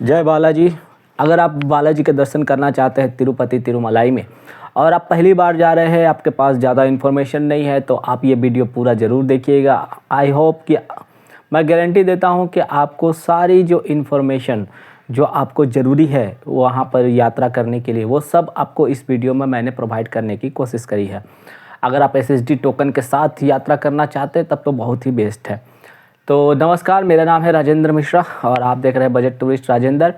जय बालाजी। अगर आप बालाजी के दर्शन करना चाहते हैं तिरुपति तिरुमलाई में और आप पहली बार जा रहे हैं, आपके पास ज़्यादा इन्फॉर्मेशन नहीं है, तो आप ये वीडियो पूरा ज़रूर देखिएगा। आई होप कि मैं गारंटी देता हूँ कि आपको सारी जो इन्फॉर्मेशन जो आपको ज़रूरी है वहाँ पर यात्रा करने के लिए, वो सब आपको इस वीडियो में मैंने प्रोवाइड करने की कोशिश करी है। अगर आप एसएसडी टोकन के साथ यात्रा करना चाहते हैं तब तो बहुत ही बेस्ट है। तो नमस्कार, मेरा नाम है राजेंद्र मिश्रा और आप देख रहे हैं बजट टूरिस्ट राजेंद्र।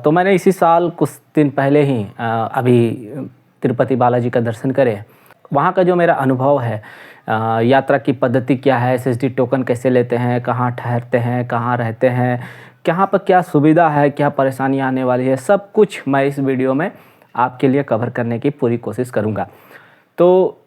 तो मैंने इसी साल कुछ दिन पहले ही अभी तिरुपति बालाजी का दर्शन करे। वहाँ का जो मेरा अनुभव है, यात्रा की पद्धति क्या है, एसएसडी टोकन कैसे लेते हैं, कहाँ ठहरते हैं, कहाँ रहते हैं, कहाँ पर क्या सुविधा है, क्या परेशानी आने वाली है, सब कुछ मैं इस वीडियो में आपके लिए कवर करने की पूरी कोशिश करूँगा। तो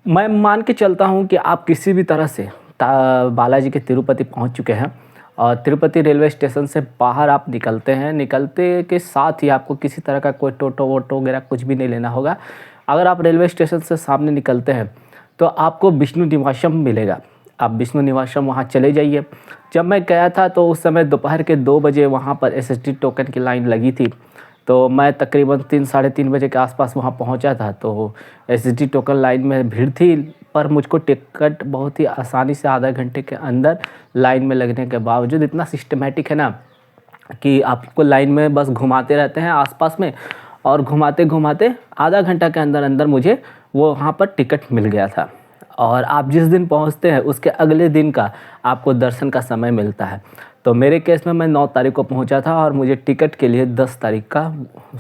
मैं मान के चलता हूँ कि आप किसी भी तरह से बालाजी के तिरुपति पहुँच चुके हैं और तिरुपति रेलवे स्टेशन से बाहर आप निकलते हैं। निकलते के साथ ही आपको किसी तरह का कोई टोटो वोटो वगैरह कुछ भी नहीं लेना होगा। अगर आप रेलवे स्टेशन से सामने निकलते हैं तो आपको विष्णु निवासम मिलेगा। आप विष्णु निवासम वहाँ चले जाइए। जब मैं गया था तो उस समय दोपहर के 2 बजे वहाँ पर एसएसडी टोकन की लाइन लगी थी, तो मैं तकरीबन 3 साढ़े 3 बजे के आसपास वहाँ पहुँचा था। तो एसएसडी टोकन लाइन में भीड़ थी, पर मुझको टिकट बहुत ही आसानी से आधा घंटे के अंदर लाइन में लगने के बावजूद, इतना सिस्टमेटिक है ना कि आपको लाइन में बस घुमाते रहते हैं आसपास में, और घुमाते घुमाते आधा घंटा के अंदर अंदर मुझे वो वहाँ पर टिकट मिल गया था। और आप जिस दिन पहुँचते हैं उसके अगले दिन का आपको दर्शन का समय मिलता है। तो मेरे केस में मैं 9 तारीख को पहुँचा था और मुझे टिकट के लिए 10 तारीख का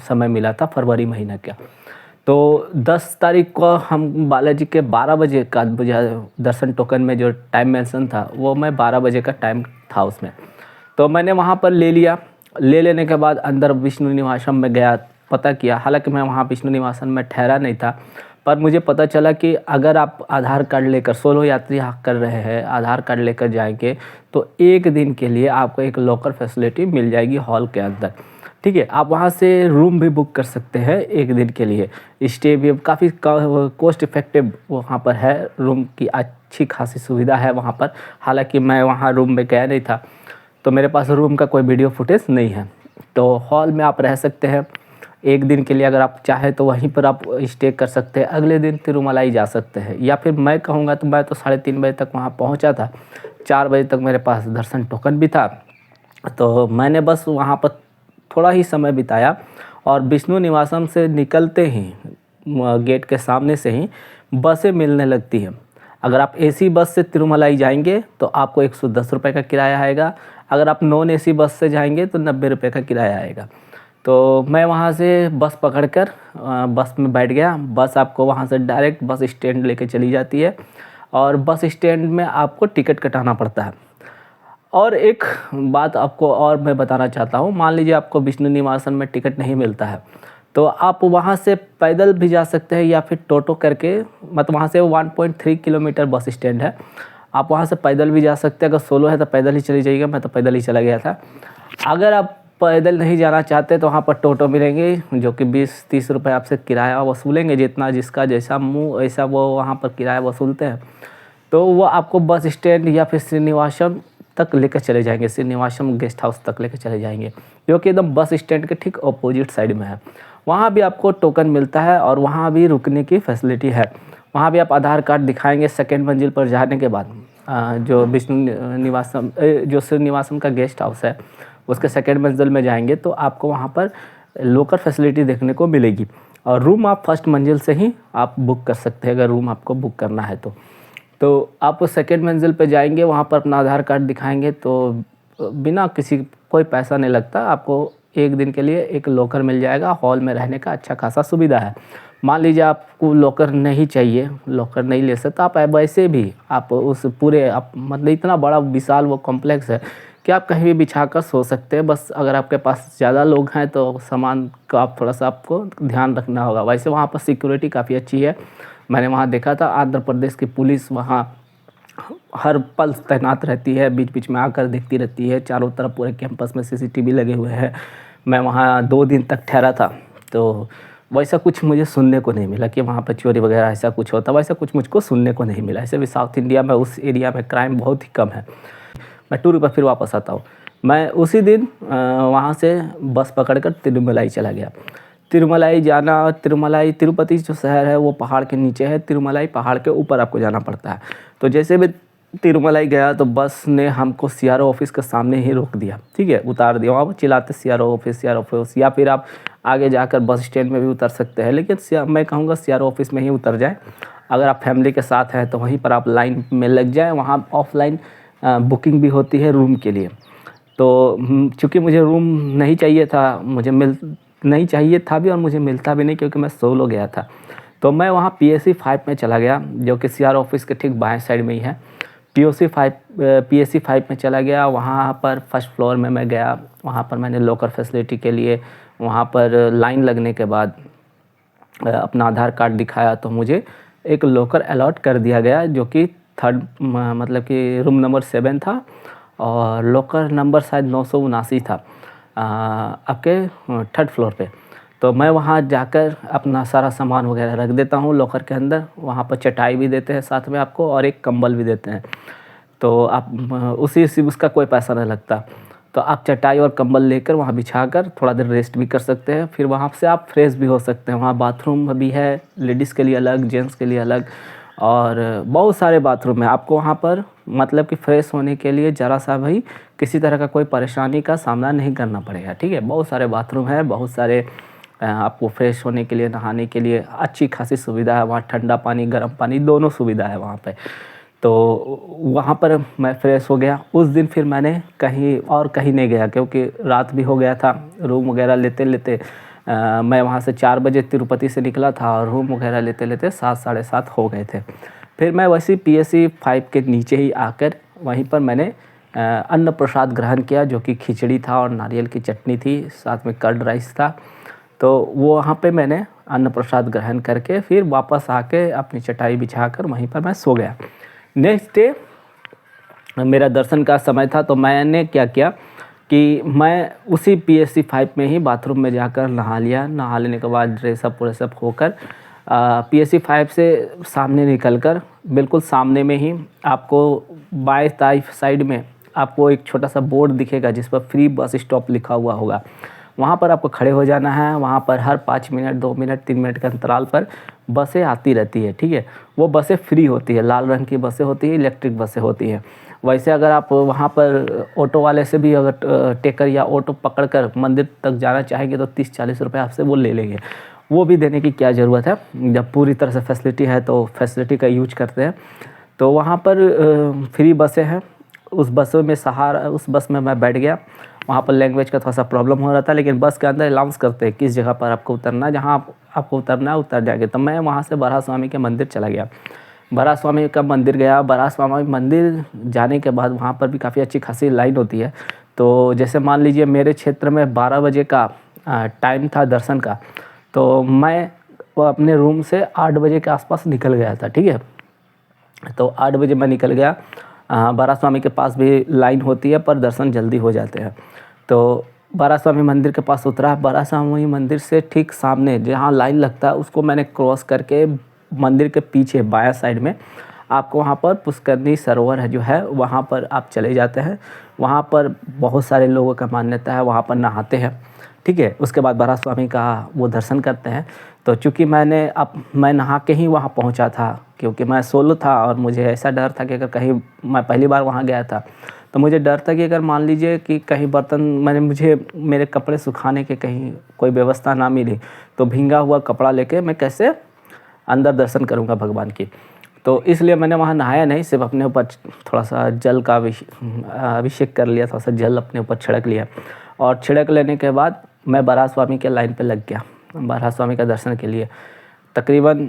समय मिला था, फरवरी महीना का। तो 10 तारीख को हम बालाजी के 12 बजे का दर्शन टोकन में जो टाइम मेंशन था वो मैं 12 बजे का टाइम था उसमें। तो मैंने वहाँ पर ले लिया। ले लेने के बाद अंदर विष्णु निवासम में गया, पता किया। हालांकि मैं वहाँ विष्णु निवासम में ठहरा नहीं था, पर मुझे पता चला कि अगर आप आधार कार्ड लेकर, सोलो यात्री कर रहे हैं, आधार कार्ड लेकर जाएंगे तो 1 दिन के लिए आपको एक लॉकर फैसिलिटी मिल जाएगी हॉल के अंदर। ठीक है, आप वहाँ से रूम भी बुक कर सकते हैं 1 दिन के लिए। स्टे भी काफ़ी कॉस्ट इफ़ेक्टिव वहाँ पर है, रूम की अच्छी खासी सुविधा है वहाँ पर। हालांकि मैं वहाँ रूम में गया नहीं था तो मेरे पास रूम का कोई वीडियो फुटेज नहीं है। तो हॉल में आप रह सकते हैं 1 दिन के लिए। अगर आप चाहें तो वहीं पर आप स्टे कर सकते हैं, अगले दिन तिरुमलाई जा सकते हैं। या फिर मैं कहूँगा तो मैं तो 3:30 बजे तक वहाँ पहुँचा था, 4 बजे तक मेरे पास दर्शन टोकन भी था। तो मैंने बस वहाँ पर थोड़ा ही समय बिताया और विष्णु निवासम से निकलते ही गेट के सामने से ही बसें मिलने लगती हैं। अगर आप एसी बस से तिरुमलाई जाएंगे तो आपको 110 रुपये का किराया आएगा। अगर आप नॉन एसी बस से जाएंगे तो 90 रुपये का किराया आएगा। तो मैं वहाँ से बस पकड़कर बस में बैठ गया। बस आपको वहाँ से डायरेक्ट बस स्टैंड लेके चली जाती है और बस स्टैंड में आपको टिकट कटाना पड़ता है। और एक बात आपको और मैं बताना चाहता हूँ, मान लीजिए आपको विष्णु निवासन में टिकट नहीं मिलता है तो आप वहाँ से पैदल भी जा सकते हैं या फिर टोटो करके, मतलब वहाँ से 1.3 किलोमीटर बस स्टैंड है, आप वहाँ से पैदल भी जा सकते हैं। अगर सोलो है तो पैदल ही चली जाइएगा, मैं तो पैदल ही चला गया था। अगर आप पैदल नहीं जाना चाहते तो वहाँ पर टोटो मिलेंगे जो कि 20-30 रुपये आपसे किराया वसूलेंगे, जितना जिसका जैसा मुँह ऐसा वो वहाँ पर किराया वसूलते हैं। तो वो आपको बस स्टैंड या फिर श्रीनिवासम तक लेकर चले जाएंगे, श्रीनिवासम गेस्ट हाउस तक लेकर चले जाएंगे, जो कि एकदम बस स्टैंड के ठीक अपोजिट साइड में है। वहाँ भी आपको टोकन मिलता है और वहाँ भी रुकने की फैसिलिटी है। वहाँ भी आप आधार कार्ड दिखाएंगे, 2nd मंजिल पर जाने के बाद जो विष्णु निवासम जो श्रीनिवासम का गेस्ट हाउस है उसके 2nd मंजिल में जाएंगे तो आपको वहाँ पर लॉकर फैसिलिटी देखने को मिलेगी। और रूम आप 1st मंजिल से ही आप बुक कर सकते हैं, अगर रूम आपको बुक करना है तो आप 2nd मंजिल पे जाएंगे, वहाँ पर अपना आधार कार्ड दिखाएंगे तो बिना कोई पैसा नहीं लगता, आपको 1 दिन के लिए एक लॉकर मिल जाएगा। हॉल में रहने का अच्छा खासा सुविधा है। मान लीजिए आपको लॉकर नहीं चाहिए, लॉकर नहीं ले सकते, आप वैसे भी आप उस पूरे आप मतलब इतना बड़ा विशाल वो कॉम्प्लेक्स है कि आप कहीं भी बिछा कर सो सकते हैं। बस अगर आपके पास ज़्यादा लोग हैं तो सामान का आप थोड़ा सा आपको ध्यान रखना होगा। वैसे वहाँ पर सिक्योरिटी काफ़ी अच्छी है, मैंने वहाँ देखा था। आंध्र प्रदेश की पुलिस वहाँ हर पल तैनात रहती है, बीच बीच में आकर देखती रहती है। चारों तरफ पूरे कैंपस में CCTV लगे हुए हैं। मैं वहाँ 2 दिन तक ठहरा था तो वैसा कुछ मुझे सुनने को नहीं मिला कि वहाँ पर चोरी वगैरह ऐसा कुछ होता, वैसा कुछ मुझको सुनने को नहीं मिला। ऐसे भी साउथ इंडिया में उस एरिया में क्राइम बहुत ही कम है। मैं टूर पर फिर वापस आता हूँ। मैं उसी दिन वहाँ से बस पकड़कर तिरुमलाई चला गया। तिरुमलाई जाना, तिरुमलाई तिरुपति जो शहर है वो पहाड़ के नीचे है, तिरुमलाई पहाड़ के ऊपर आपको जाना पड़ता है। तो जैसे भी तिरुमलाई गया तो बस ने हमको सीआरओ ऑफिस के सामने ही रोक दिया, ठीक है, उतार दिया। वहाँ पर चिल्लाते सीआरओ ऑफिस, या फिर आप आगे जाकर बस स्टैंड में भी उतर सकते हैं, लेकिन मैं कहूँगा सीआरओ ऑफिस में ही उतर जाएँ। अगर आप फैमिली के साथ हैं तो वहीं पर आप लाइन में लग जाएँ। वहाँ ऑफलाइन बुकिंग भी होती है रूम के लिए। तो चूँकि मुझे रूम नहीं चाहिए था, नहीं चाहिए था भी और मुझे मिलता भी नहीं, क्योंकि मैं सोलो गया था। तो मैं वहाँ PSC 5 में चला गया, जो कि सीआरओ ऑफिस के ठीक बाएं साइड में ही है। PSC 5 में चला गया। वहाँ पर फर्स्ट फ्लोर में मैं गया। वहाँ पर मैंने लॉकर फैसिलिटी के लिए वहाँ पर लाइन लगने के बाद अपना आधार कार्ड दिखाया तो मुझे एक लॉकर अलॉट कर दिया गया, जो कि मतलब कि रूम नंबर 7 था और लॉकर नंबर शायद 979 था आपके 3rd फ्लोर पे। तो मैं वहाँ जाकर अपना सारा सामान वगैरह रख देता हूँ लॉकर के अंदर। वहाँ पर चटाई भी देते हैं साथ में आपको और एक कंबल भी देते हैं। तो आप उसका कोई पैसा नहीं लगता। तो आप चटाई और कंबल लेकर वहाँ बिछाकर थोड़ा देर रेस्ट भी कर सकते हैं। फिर वहाँ से आप फ्रेश भी हो सकते हैं। वहाँ बाथरूम भी है, लेडीज़ के लिए अलग, जेंट्स के लिए अलग, और बहुत सारे बाथरूम है। आपको वहाँ पर मतलब कि फ़्रेश होने के लिए ज़रा सा भी किसी तरह का कोई परेशानी का सामना नहीं करना पड़ेगा, ठीक है। बहुत सारे बाथरूम है, बहुत सारे आपको फ्रेश होने के लिए, नहाने के लिए अच्छी खासी सुविधा है। वहाँ ठंडा पानी, गर्म पानी दोनों सुविधा है वहाँ पे। तो वहाँ पर मैं फ्रेश हो गया। उस दिन फिर मैंने कहीं नहीं गया, क्योंकि रात भी हो गया था। रूम वगैरह लेते लेते मैं वहाँ से 4 बजे तिरुपति से निकला था और रूम वगैरह लेते लेते 7 साढ़े 7 हो गए थे। फिर मैं वैसे PSC 5 के नीचे ही आकर वहीं पर मैंने अन्न प्रसाद ग्रहण किया, जो कि खिचड़ी था और नारियल की चटनी थी, साथ में कर्ड राइस था। तो वो वहाँ पे मैंने अन्न प्रसाद ग्रहण करके फिर वापस आके अपनी चटाई बिछाकर वहीं पर मैं सो गया। नेक्स्ट डे मेरा दर्शन का समय था, तो मैंने क्या किया कि मैं उसी PSC 5 में ही बाथरूम में जाकर नहा लिया। नहा लेने के बाद ड्रेसअप होकर PSC 5 से सामने निकलकर बिल्कुल सामने में ही आपको बाएं साइड में आपको एक छोटा सा बोर्ड दिखेगा जिस पर फ्री बस स्टॉप लिखा हुआ होगा। वहाँ पर आपको खड़े हो जाना है। वहाँ पर हर 5 मिनट, 2 मिनट, 3 मिनट के अंतराल पर बसें आती रहती है, ठीक है। वो बसें फ्री होती है, लाल रंग की बसें होती है, इलेक्ट्रिक बसें होती हैं। वैसे अगर आप वहाँ पर ऑटो वाले से भी अगर टेकर या ऑटो पकड़कर मंदिर तक जाना चाहेंगे तो 30-40 रुपये आपसे वो ले लेंगे। वो भी देने की क्या ज़रूरत है, जब पूरी तरह से फैसिलिटी है तो फैसिलिटी का यूज करते हैं। तो वहाँ पर फ्री बसें हैं। उस बस में मैं बैठ गया। वहाँ पर लैंग्वेज का थोड़ा सा प्रॉब्लम हो रहा था, लेकिन बस के अंदर अनाउंस करते हैं किस जगह पर आपको उतरना है, जहाँ आपको उतरना है उतर जाएंगे। तो मैं वहाँ से बराह स्वामी के मंदिर चला गया। बराह स्वामी का मंदिर गया। बराह स्वामी मंदिर जाने के बाद वहाँ पर भी काफ़ी अच्छी खासी लाइन होती है। तो जैसे मान लीजिए मेरे क्षेत्र में 12 बजे का टाइम था दर्शन का, तो मैं अपने रूम से 8 बजे के आसपास निकल गया था, ठीक है। तो 8 बजे मैं निकल गया। बराह स्वामी के पास भी लाइन होती है पर दर्शन जल्दी हो जाते हैं। तो बराह स्वामी मंदिर के पास उतरा। बराह स्वामी मंदिर से ठीक सामने जहाँ लाइन लगता है उसको मैंने क्रॉस करके मंदिर के पीछे बायां साइड में आपको वहाँ पर पुष्करनी सरोवर है जो है, वहाँ पर आप चले जाते हैं। वहाँ पर बहुत सारे लोगों का मान्यता है, वहाँ पर नहाते हैं, ठीक है। उसके बाद बराह स्वामी का वो दर्शन करते हैं। तो चूँकि मैं नहा के ही वहाँ पहुँचा था, क्योंकि मैं सोलो था और मुझे ऐसा डर था कि अगर कहीं, मैं पहली बार वहाँ गया था तो मुझे डर था कि अगर मान लीजिए कि कहीं मुझे मेरे कपड़े सुखाने के कहीं कोई व्यवस्था ना मिली तो भींगा हुआ कपड़ा लेके मैं कैसे अंदर दर्शन करूँगा भगवान की। तो इसलिए मैंने वहाँ नहाया नहीं, सिर्फ अपने ऊपर थोड़ा सा जल का अभिषेक कर लिया, थोड़ा सा जल अपने ऊपर छिड़क लिया। और छिड़क लेने के बाद मैं बराह स्वामी के लाइन पे लग गया बराह स्वामी का दर्शन के लिए। तकरीबन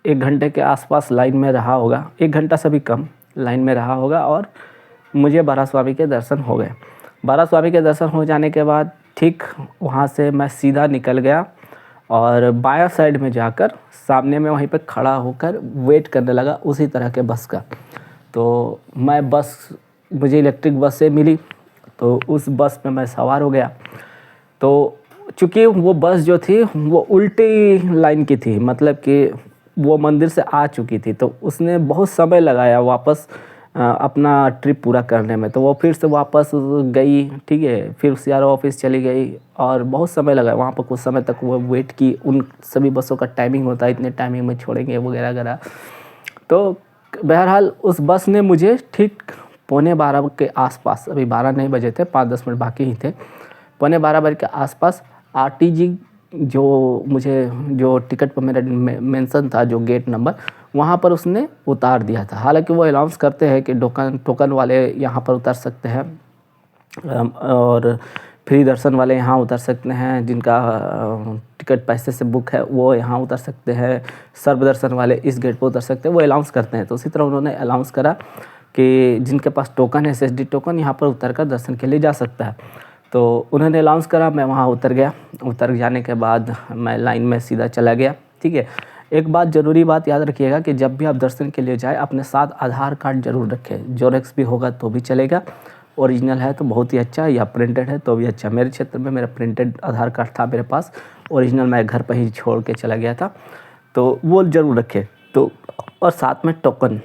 1 घंटे के आसपास लाइन में रहा होगा, 1 घंटा से भी कम लाइन में रहा होगा, और मुझे बराह स्वामी के दर्शन हो गए। बराह स्वामी के दर्शन हो जाने के बाद ठीक वहाँ से मैं सीधा निकल गया और बायां साइड में जाकर सामने में वहीं पे खड़ा होकर वेट करने लगा उसी तरह के बस का। तो मुझे इलेक्ट्रिक बस से मिली, तो उस बस में मैं सवार हो गया। तो चूँकि वो बस जो थी वो उल्टी लाइन की थी, मतलब कि वो मंदिर से आ चुकी थी, तो उसने बहुत समय लगाया वापस अपना ट्रिप पूरा करने में। तो वो फिर से वापस गई, ठीक है, फिर सीआरओ ऑफिस चली गई और बहुत समय लगा वहाँ पर। कुछ समय तक वो वेट की, उन सभी बसों का टाइमिंग होता है, इतने टाइमिंग में छोड़ेंगे वगैरह वगैरह। तो बहरहाल उस बस ने मुझे ठीक 11:15 के आसपास, अभी 12 नहीं बजे थे, 5-10 मिनट बाकी ही थे, 11:15 बजे के आसपास आरटीजी जो टिकट पर मेरा मेंशन था, जो गेट नंबर, वहाँ पर उसने उतार दिया था। हालांकि वो अनाउंस करते हैं कि टोकन वाले यहाँ पर उतर सकते हैं और फ्री दर्शन वाले यहाँ उतर सकते हैं, जिनका टिकट पैसे से बुक है वो यहाँ उतर सकते हैं, सर्व दर्शन वाले इस गेट पर उतर सकते हैं, वो अनाउंस करते हैं। तो उसी तरह उन्होंने अनाउंस करा कि जिनके पास टोकन है, एसएसडी टोकन, यहाँ पर उतर कर दर्शन के लिए जा सकता है। तो उन्होंने अनाउंस करा, मैं वहाँ उतर गया। उतर जाने के बाद मैं लाइन में सीधा चला गया, ठीक है। एक बात, ज़रूरी बात याद रखिएगा कि जब भी आप दर्शन के लिए जाए अपने साथ आधार कार्ड ज़रूर रखें। ज़ेरॉक्स भी होगा तो भी चलेगा, ओरिजिनल है तो बहुत ही अच्छा, या प्रिंटेड है तो भी अच्छा। मेरे क्षेत्र में मेरा प्रिंटेड आधार कार्ड था मेरे पास, ओरिजिनल मैं घर पर ही छोड़ के चला गया था, तो वो ज़रूर रखें। तो और साथ में टोकन।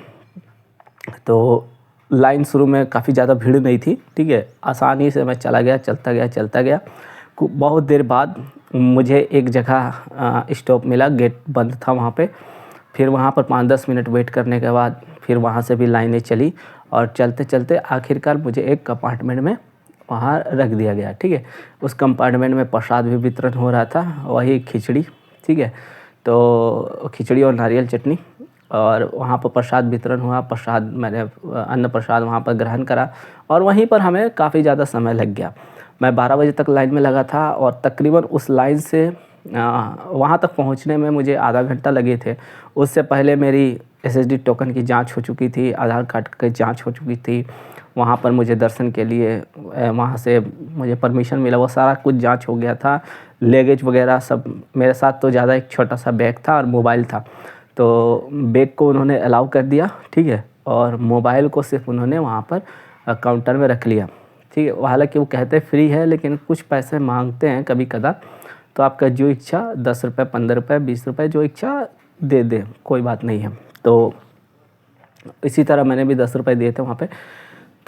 तो लाइन शुरू में काफ़ी ज़्यादा भीड़ नहीं थी, ठीक है, आसानी से मैं चला गया, चलता गया। बहुत देर बाद मुझे एक जगह स्टॉप मिला, गेट बंद था वहाँ पे। फिर वहाँ पर 5-10 मिनट वेट करने के बाद फिर वहाँ से भी लाइनें चली और चलते चलते आखिरकार मुझे एक कंपार्टमेंट में वहाँ रख दिया गया, ठीक है। उस कंपार्टमेंट में प्रसाद भी वितरण हो रहा था, वही खिचड़ी, ठीक है। तो खिचड़ी और नारियल चटनी, और वहाँ पर प्रसाद वितरण हुआ। मैंने अन्न प्रसाद वहाँ पर ग्रहण करा और वहीं पर हमें काफ़ी ज़्यादा समय लग गया। मैं 12 बजे तक लाइन में लगा था और तकरीबन उस लाइन से वहाँ तक पहुँचने में मुझे आधा घंटा लगे थे। उससे पहले मेरी एसएसडी टोकन की जांच हो चुकी थी, आधार कार्ड की जांच हो चुकी थी। वहाँ पर मुझे दर्शन के लिए वहाँ से मुझे परमिशन मिला, वो सारा कुछ जांच हो गया था। लगेज वगैरह सब मेरे साथ, तो ज़्यादा एक छोटा सा बैग था और मोबाइल था, तो बैग को उन्होंने अलाउ कर दिया, ठीक है, और मोबाइल को सिर्फ उन्होंने वहाँ पर काउंटर में रख लिया, ठीक है। हालांकि वो कहते फ्री है, लेकिन कुछ पैसे मांगते हैं कभी कदा। तो आपका जो इच्छा, 10 रुपये, 15 रुपये, 20 रुपये, जो इच्छा दे दे, कोई बात नहीं है। तो इसी तरह मैंने भी 10 रुपये दिए थे वहाँ पे।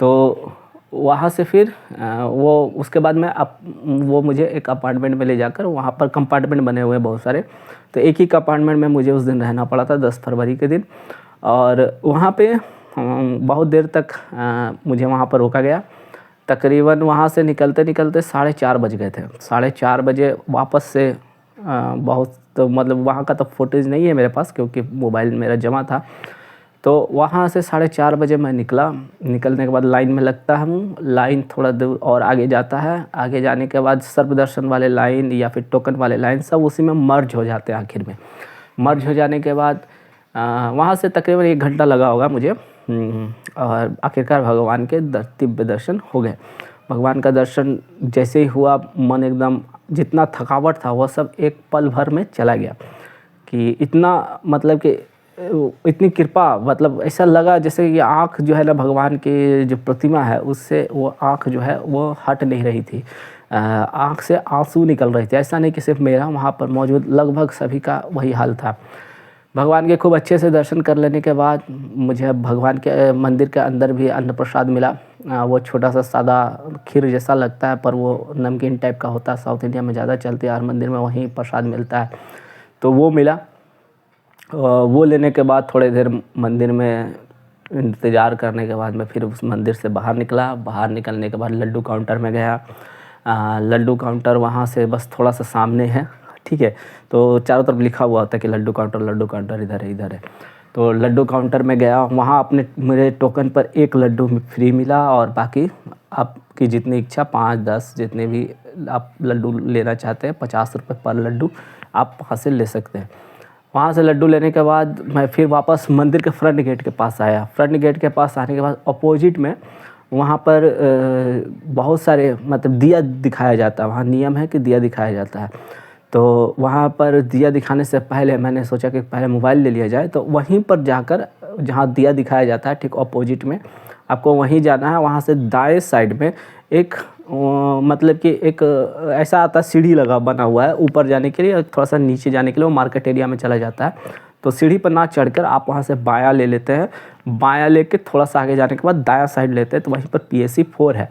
तो वहाँ से फिर वो उसके बाद वो मुझे एक अपार्टमेंट में ले जाकर, वहाँ पर कंपार्टमेंट बने हुए हैं बहुत सारे, तो एक ही कंपार्टमेंट में मुझे उस दिन रहना पड़ा था, 10 फरवरी के दिन। और वहाँ पे बहुत देर तक मुझे वहाँ पर रोका गया। तकरीबन वहाँ से निकलते 4:30 बज गए थे। 4:30 बजे वापस से बहुत, तो मतलब वहाँ का तो फुटेज नहीं है मेरे पास क्योंकि मोबाइल मेरा जमा था। तो वहाँ से 4:30 बजे मैं निकला। निकलने के बाद लाइन में लगता हूँ, लाइन थोड़ा दूर और आगे जाता है। आगे जाने के बाद सर्वदर्शन वाले लाइन या फिर टोकन वाले लाइन सब उसी में मर्ज हो जाते हैं। आखिर में मर्ज हो जाने के बाद वहाँ से तकरीबन 1 घंटा लगा होगा मुझे, और आखिरकार भगवान के दिव्य दर्शन हो गए। भगवान का दर्शन जैसे ही हुआ, मन एकदम, जितना थकावट था वह सब एक पल भर में चला गया। कि इतना मतलब कि इतनी कृपा, मतलब ऐसा लगा जैसे कि आँख जो है ना, भगवान की जो प्रतिमा है उससे वो आँख जो है वो हट नहीं रही थी। आँख से आंसू निकल रहे थे। ऐसा नहीं कि सिर्फ मेरा, वहाँ पर मौजूद लगभग सभी का वही हाल था। भगवान के खूब अच्छे से दर्शन कर लेने के बाद मुझे भगवान के मंदिर के अंदर भी अन्न प्रसाद मिला। वो छोटा सा सादा खीर जैसा लगता है, पर वो नमकीन टाइप का होता है। साउथ इंडिया में ज़्यादा चलती है, हर मंदिर में वहीं प्रसाद मिलता है, तो वो मिला। वो लेने के बाद थोड़ी देर मंदिर में इंतज़ार करने के बाद मैं फिर उस मंदिर से बाहर निकला। बाहर निकलने के बाद लड्डू काउंटर में गया। लड्डू काउंटर वहाँ से बस थोड़ा सा सामने है, ठीक है। तो चारों तरफ लिखा हुआ होता है कि लड्डू काउंटर इधर है। तो लड्डू काउंटर में गया, वहाँ मेरे टोकन पर 1 लड्डू फ्री मिला, और बाकी आपकी जितनी इच्छा 5-10 जितने भी आप लड्डू लेना चाहते हैं, 50 रुपये पर लड्डू आप वहाँ से ले सकते हैं। वहाँ से लड्डू लेने के बाद मैं फिर वापस मंदिर के फ्रंट गेट के पास आया। फ्रंट गेट के पास आने के बाद अपोजिट में वहाँ पर बहुत सारे मतलब दिया दिखाया जाता है। वहाँ नियम है कि दिया दिखाया जाता है। तो वहाँ पर दिया दिखाने से पहले मैंने सोचा कि पहले मोबाइल ले लिया जाए। तो वहीं पर जाकर, जहाँ दिया दिखाया जाता है ठीक अपोजिट में, आपको वहीं जाना है। वहाँ से दाएं साइड में एक मतलब कि एक ऐसा आता है, सीढ़ी बना हुआ है ऊपर जाने के लिए, और थोड़ा सा नीचे जाने के लिए वो मार्केट एरिया में चला जाता है। तो सीढ़ी पर ना चढ़कर आप वहाँ से बायां ले लेते हैं। बायां लेके थोड़ा सा आगे जाने के बाद दायां साइड लेते हैं तो वहीं पर PSC 4 है।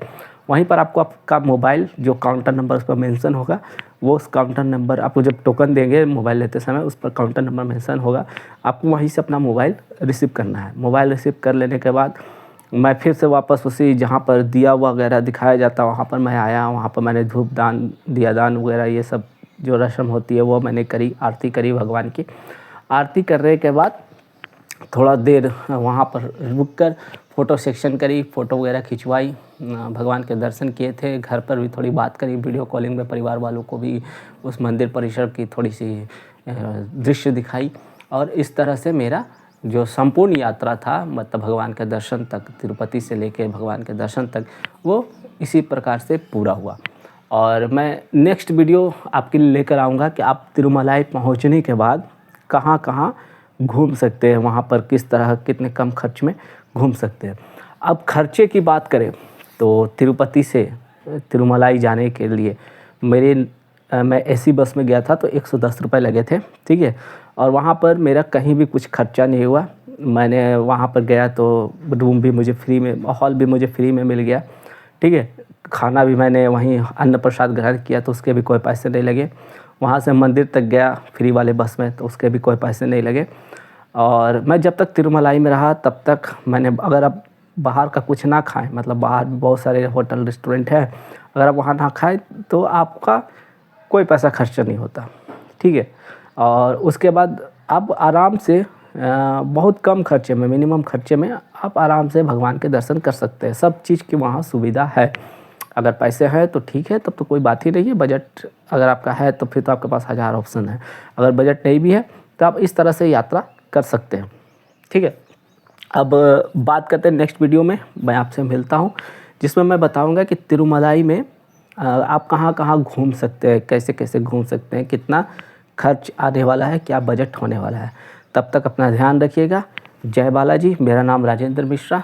वहीं पर आपको आपका मोबाइल जो काउंटर नंबर उस पर मेंशन होगा, वो उस काउंटर नंबर आपको जब टोकन देंगे मोबाइल लेते समय उस पर काउंटर नंबर मेंशन होगा, आपको वहीं से अपना मोबाइल रिसीव करना है। मोबाइल रिसीव कर लेने के बाद मैं फिर से वापस उसी जहाँ पर दिया वगैरह दिखाया जाता वहाँ पर मैं आया। वहाँ पर मैंने धूप दान, दिया दान वगैरह ये सब जो रस्म होती है वो मैंने करी, आरती करी भगवान की। आरती करने के बाद थोड़ा देर वहाँ पर रुक कर फ़ोटो सेक्शन करी, फ़ोटो वगैरह खिंचवाई, भगवान के दर्शन किए थे। घर पर भी थोड़ी बात करी, वीडियो कॉलिंग में परिवार वालों को भी उस मंदिर परिसर की थोड़ी सी दृश्य दिखाई। और इस तरह से मेरा जो संपूर्ण यात्रा था, मतलब भगवान के दर्शन तक, तिरुपति से लेके भगवान के दर्शन तक, वो इसी प्रकार से पूरा हुआ। और मैं नेक्स्ट वीडियो आपके लिए लेकर आऊँगा कि आप तिरुमलाई पहुँचने के बाद कहाँ कहाँ घूम सकते हैं, वहाँ पर किस तरह कितने कम खर्च में घूम सकते हैं। अब खर्चे की बात करें तो तिरुपति से तिरुमलाई जाने के लिए मैं AC बस में गया था तो 110 रुपये लगे थे, ठीक है। और वहाँ पर मेरा कहीं भी कुछ खर्चा नहीं हुआ। मैंने वहाँ पर गया तो रूम भी मुझे फ्री में, हॉल भी मुझे फ्री में मिल गया, ठीक है। खाना भी मैंने वहीं अन्न प्रसाद ग्रहण किया तो उसके भी कोई पैसे नहीं लगे। वहाँ से मंदिर तक गया फ्री वाले बस में तो उसके भी कोई पैसे नहीं लगे। और मैं जब तक तिरुमलाई में रहा तब तक मैंने, अगर आप बाहर का कुछ ना खाएं, मतलब बाहर भी बहुत सारे होटल रेस्टोरेंट हैं, अगर आप वहाँ ना खाएं तो आपका कोई पैसा खर्चा नहीं होता, ठीक है। और उसके बाद आप आराम से बहुत कम खर्चे में, मिनिमम खर्चे में आप आराम से भगवान के दर्शन कर सकते हैं। सब चीज़ की वहाँ सुविधा है। अगर पैसे हैं तो ठीक है, तब तो कोई बात ही नहीं है। बजट अगर आपका है तो फिर तो आपके पास 1000 ऑप्शन है। अगर बजट नहीं भी है तो आप इस तरह से यात्रा कर सकते हैं, ठीक है। अब बात करते हैं नेक्स्ट वीडियो में, मैं आपसे मिलता हूँ जिसमें मैं बताऊँगा कि तिरुमलाई में आप कहाँ कहाँ घूम सकते हैं, कैसे कैसे घूम सकते हैं, कितना खर्च आने वाला है, क्या बजट होने वाला है। तब तक अपना ध्यान रखिएगा। जय बालाजी। मेरा नाम राजेंद्र मिश्रा।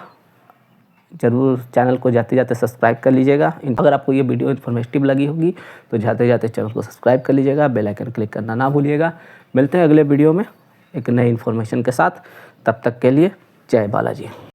ज़रूर चैनल को जाते जाते सब्सक्राइब कर लीजिएगा। अगर आपको ये वीडियो इन्फॉर्मेटिव लगी होगी तो जाते जाते चैनल को सब्सक्राइब कर लीजिएगा, बेल आइकन क्लिक करना ना भूलिएगा। मिलते हैं अगले वीडियो में एक नई इन्फॉर्मेशन के साथ। तब तक के लिए जय बालाजी।